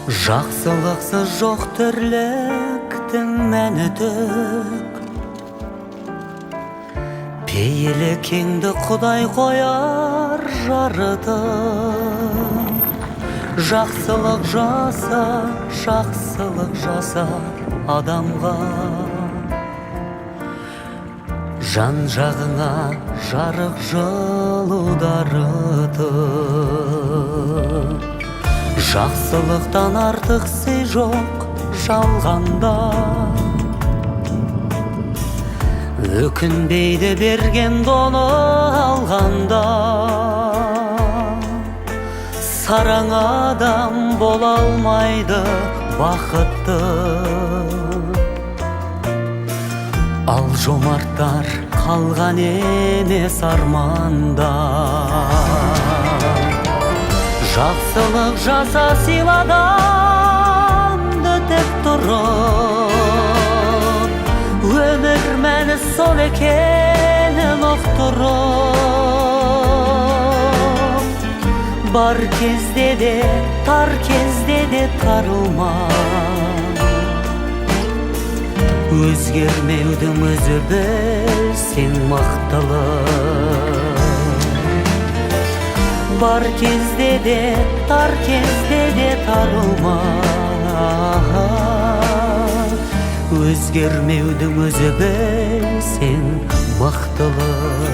Жақсылықсыз жоқ тірліктің мәні түк. Пейілі кеңді Құдай қояр жарытып. Жақсылық жаса, жақсылық жасар адамға. Жан жағыңа жарық жылу дарытып. Жақсылықтан артық сый жоқ жалғанда. Өкінбейді берген доны алғанда. Сараң адам бола алмайды бақытты. Ал жомарттар қалған емес арманда. Жақсылық жаса сыйладамды тек тұрып. Өмір мәні сол екенін ұқтырып. Бар кезде де, тар кезде де тарылма. Өзгермеудің өзі білсең мақтылық. Бар кезде де, тар кезде де тарылма. Өзгермеудің өзі білсең мақтылық.